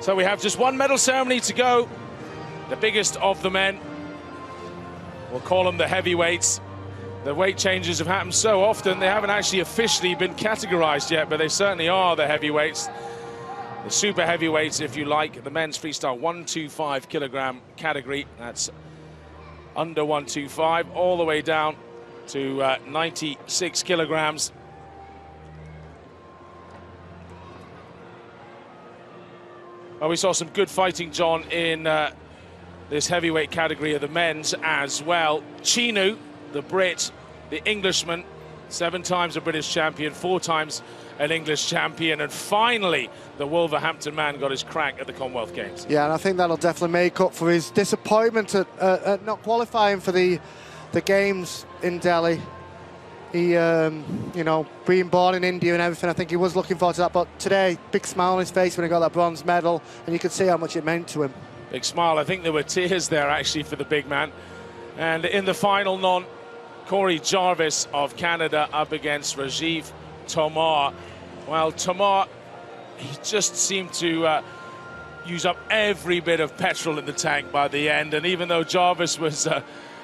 So we have just one medal ceremony to go. The biggest of the men. We'll call them the heavyweights. The weight changes have happened so often, they haven't actually officially been categorized yet, but they certainly are the heavyweights. The super heavyweights, if you like, the men's freestyle 125 kilogram category. That's under 125, all the way down to 96 kilograms. Well, we saw some good fighting, John, in this heavyweight category of the men's as well. Chinu, the Brit, the Englishman, 7 times a British champion, 4 times an English champion, and finally the Wolverhampton man got his crack at the Commonwealth Games. Yeah, and I think that'll definitely make up for his disappointment at not qualifying for the Games in Delhi. He, you know, being born in India and everything, I think he was looking forward to that, but today, big smile on his face when he got that bronze medal, and you could see how much it meant to him. Big smile. I think there were tears there, actually, for the big man. And in the final non, Corey Jarvis of Canada up against Rajiv Tomar. Well, Tomar, he just seemed to use up every bit of petrol in the tank by the end. And even though Jarvis was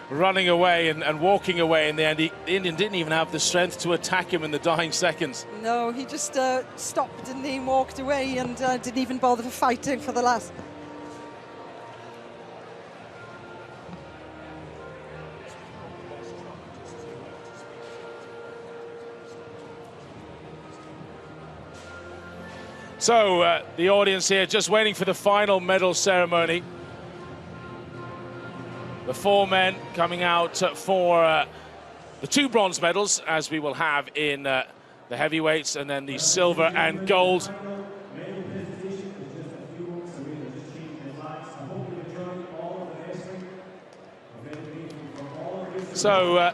running away and walking away in the end, the Indian didn't even have the strength to attack him in the dying seconds. No, he just stopped, didn't he, walked away and didn't even bother for fighting for the last. So the audience here just waiting for the final medal ceremony. The 4 men coming out for the 2 bronze medals, as we will have in the heavyweights, and then the silver and gold. So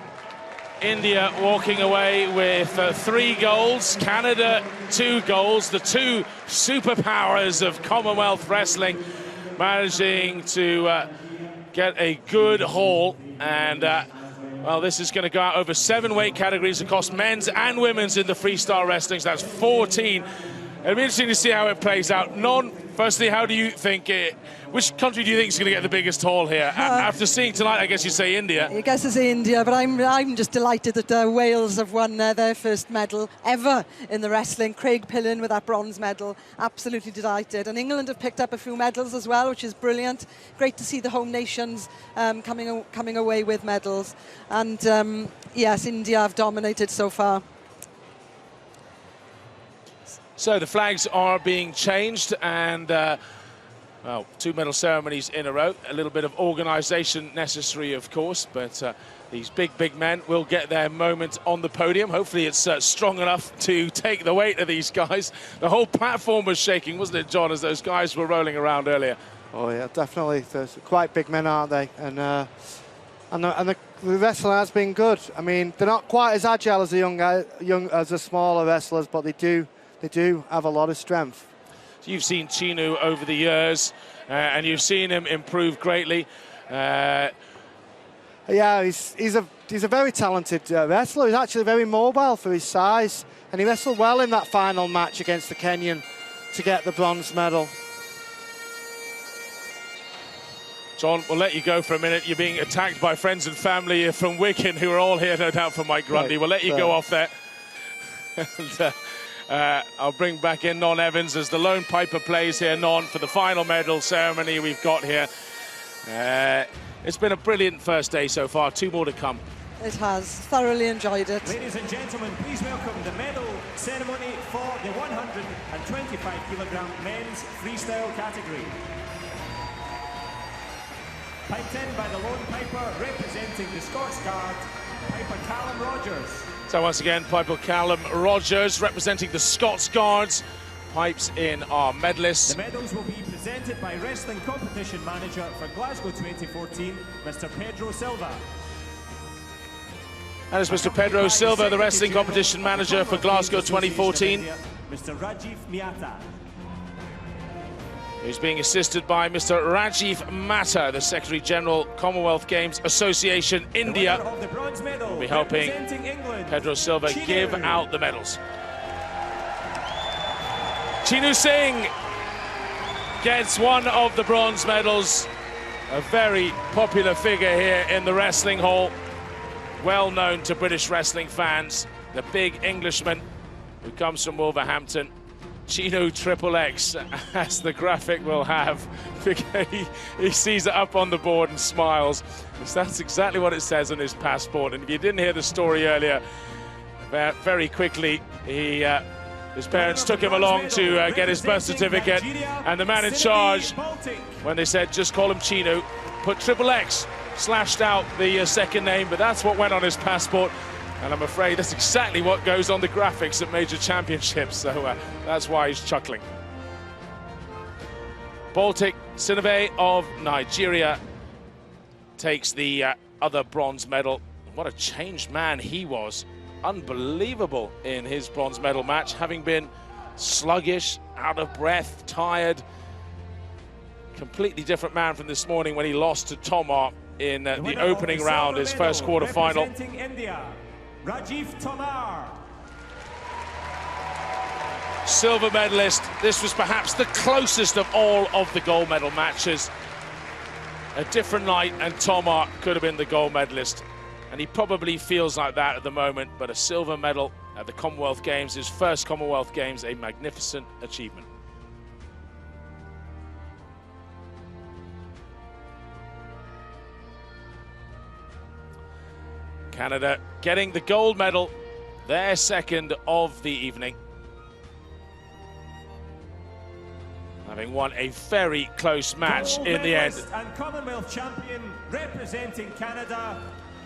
India walking away with 3 golds, Canada 2 golds, the 2 superpowers of Commonwealth wrestling managing to get a good haul. And well, this is going to go out over 7 weight categories across men's and women's in the freestyle wrestling. So that's 14. It'll be interesting to see how it plays out. Non, firstly, how do you think which country do you think is going to get the biggest haul here? After seeing tonight, I guess you say India. I guess it's India, but I'm just delighted that Wales have won their first medal ever in the wrestling. Craig Pillen with that bronze medal, absolutely delighted. And England have picked up a few medals as well, which is brilliant. Great to see the home nations coming away with medals. And yes, India have dominated so far. So the flags are being changed, and well, 2 medal ceremonies in a row. A little bit of organisation necessary, of course, but these big men will get their moment on the podium. Hopefully it's strong enough to take the weight of these guys. The whole platform was shaking, wasn't it, John, as those guys were rolling around earlier? Oh yeah, definitely. They're quite big men, aren't they? And the wrestling has been good. I mean, they're not quite as agile as the smaller wrestlers, but they do have a lot of strength. So you've seen Chinu over the years, and you've seen him improve greatly. Yeah, he's a very talented wrestler. He's actually very mobile for his size, and he wrestled well in that final match against the Kenyan to get the bronze medal. John, we'll let you go for a minute. You're being attacked by friends and family from Wigan, who are all here, no doubt, from Mike Grundy. Right, we'll let you go off there. And, I'll bring back in Non Evans as the lone piper plays here, Non, for the final medal ceremony we've got here. It's been a brilliant first day so far, 2 more to come. It has. Thoroughly enjoyed it. Ladies and gentlemen, please welcome the medal ceremony for the 125 kilogram men's freestyle category. Piped in by the lone piper representing the Scots Guard, Piper Callum Rogers. So once again, Piper Callum Rogers representing the Scots Guards pipes in our medalists. The medals will be presented by Wrestling Competition Manager for Glasgow 2014, Mr. Pedro Silva. And it's Mr. Pedro Silva, the Wrestling Competition Manager for Glasgow 2014. Mr. Rajiv Miata. He's being assisted by Mr. Rajiv Matta, the Secretary General, Commonwealth Games Association India. Will be helping Pedro Silva give out the medals. Chinu Singh gets one of the bronze medals. A very popular figure here in the wrestling hall. Well known to British wrestling fans. The big Englishman who comes from Wolverhampton. Chinu XXX, as the graphic will have. He sees it up on the board and smiles. That's exactly what it says on his passport. And if you didn't hear the story earlier, very quickly, his parents took him along to get his birth certificate. And the man in charge, when they said, just call him Chinu, put XXX, slashed out the second name, but that's what went on his passport. And I'm afraid that's exactly what goes on the graphics at major championships, so that's why he's chuckling. Baltic Sinove of Nigeria takes the other bronze medal. What a changed man he was. Unbelievable in his bronze medal match, having been sluggish, out of breath, tired. Completely different man from this morning when he lost to Tomar in the opening round, his first quarter-final. Rajiv Tomar. Silver medalist. This was perhaps the closest of all of the gold medal matches. A different night and Tomar could have been the gold medalist. And he probably feels like that at the moment, but a silver medal at the Commonwealth Games, his first Commonwealth Games, a magnificent achievement. Canada getting the gold medal, their second of the evening. Having won a very close match in the end. And Commonwealth champion representing Canada,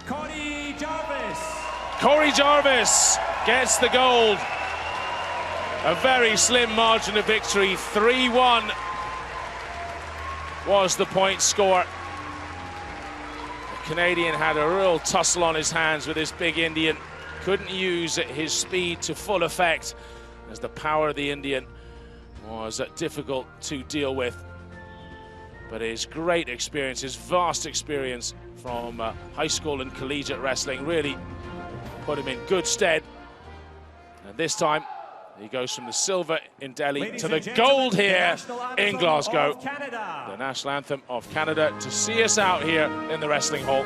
Corey Jarvis. Corey Jarvis gets the gold. A very slim margin of victory, 3-1 was the point score. Canadian had a real tussle on his hands with this big Indian. Couldn't use his speed to full effect as the power of the Indian was difficult to deal with. But his great experience, his vast experience from high school and collegiate wrestling really put him in good stead. And this time he goes from the silver in Delhi to the gold here in Glasgow. The national anthem of Canada to see us out here in the wrestling hall.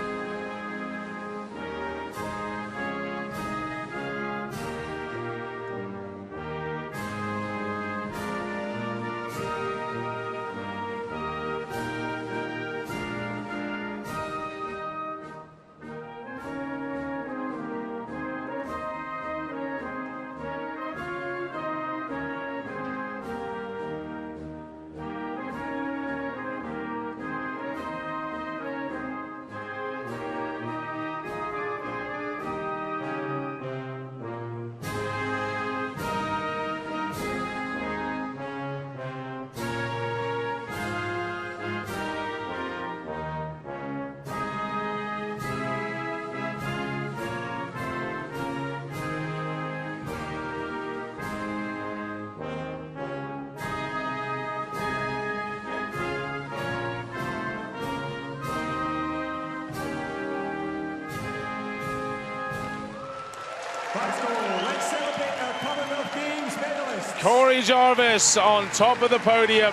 Let's celebrate our Commonwealth Games medalists. Corey Jarvis on top of the podium,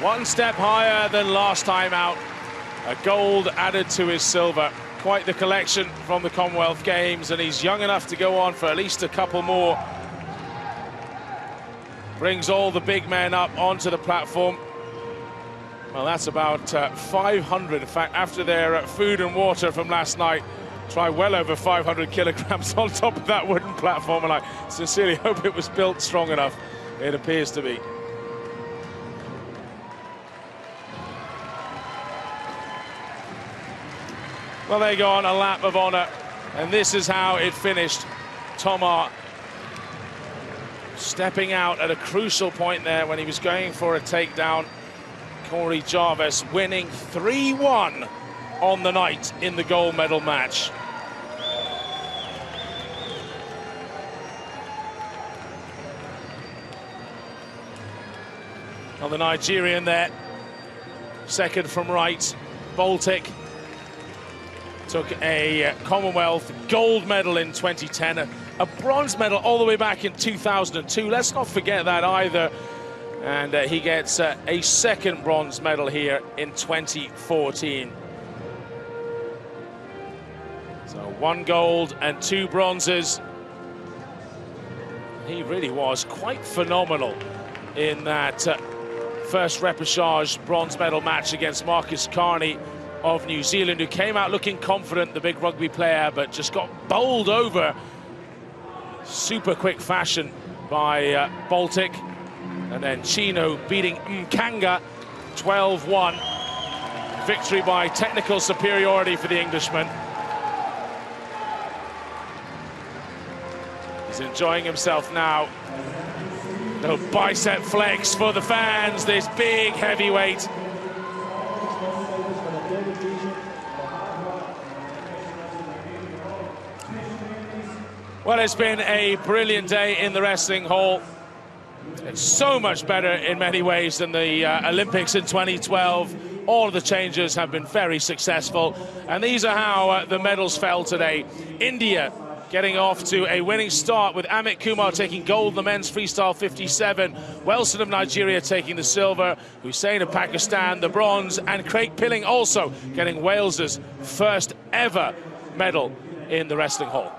one step higher than last time out. A gold added to his silver. Quite the collection from the Commonwealth Games, and he's young enough to go on for at least a couple more. Brings all the big men up onto the platform. Well, that's about 500. In fact, after their food and water from last night, try well over 500 kilograms on top of that wooden platform, and I sincerely hope it was built strong enough. It appears to be. Well, they go on a lap of honor, and this is how it finished. Tomar stepping out at a crucial point there when he was going for a takedown. Corey Jarvis winning 3-1 on the night in the gold medal match. Well, the Nigerian there, second from right, Baltic, took a Commonwealth gold medal in 2010, a bronze medal all the way back in 2002. Let's not forget that either. And he gets a second bronze medal here in 2014. So 1 gold and 2 bronzes. He really was quite phenomenal in that first repechage bronze medal match against Marcus Carney of New Zealand, who came out looking confident, the big rugby player, but just got bowled over super quick fashion by Baltic. And then Chinu beating Mkanga 12-1. Victory by technical superiority for the Englishman. He's enjoying himself now. No bicep flex for the fans, this big heavyweight. Well, it's been a brilliant day in the wrestling hall. It's so much better in many ways than the Olympics in 2012. All of the changes have been very successful. And these are how the medals fell today. India getting off to a winning start with Amit Kumar taking gold in the men's freestyle 57. Wilson of Nigeria taking the silver. Hussein of Pakistan the bronze. And Craig Pilling also getting Wales's first ever medal in the wrestling hall.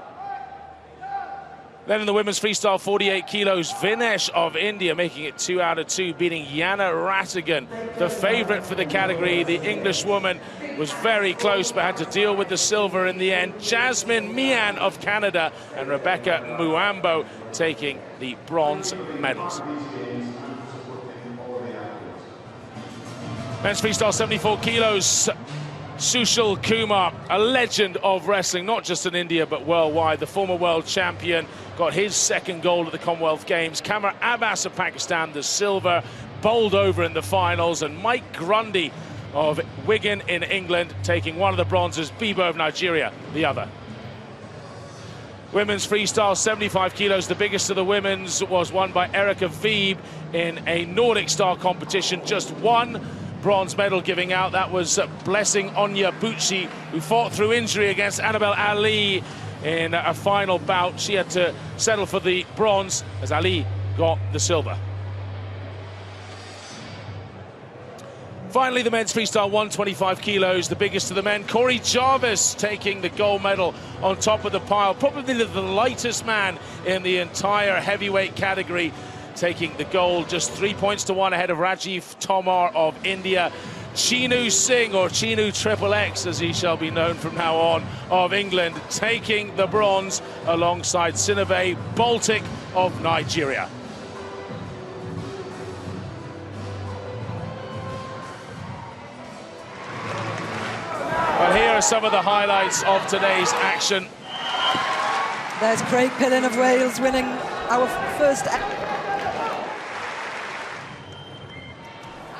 Then in the women's freestyle 48 kilos, Vinesh of India making it 2 out of 2, beating Yana Ratigan, the favourite for the category. The Englishwoman was very close but had to deal with the silver in the end. Jasmine Mian of Canada and Rebecca Muambo taking the bronze medals. Men's freestyle 74 kilos, Sushil Kumar, a legend of wrestling, not just in India but worldwide. The former world champion got his second gold at the Commonwealth Games. Kamar Abbas of Pakistan, the silver, bowled over in the finals. And Mike Grundy of Wigan in England taking one of the bronzes. Bibo of Nigeria, the other. Women's freestyle 75 kilos, the biggest of the women's, was won by Erica Veeb in a Nordic style competition. Just 1 bronze medal giving out. That was Blessing Onyebuchi, who fought through injury against Annabelle Ali in a final bout. She had to settle for the bronze as Ali got the silver. Finally, the men's freestyle 125 kilos, the biggest of the men. Corey Jarvis taking the gold medal on top of the pile. Probably the lightest man in the entire heavyweight category, taking the gold, just 3 points to 1 ahead of Rajiv Tomar of India. Chinu Singh, or Chinu XXX as he shall be known from now on, of England, taking the bronze alongside Sinave Baltic of Nigeria. Well, here are some of the highlights of today's action. There's Craig Pilling of Wales winning our first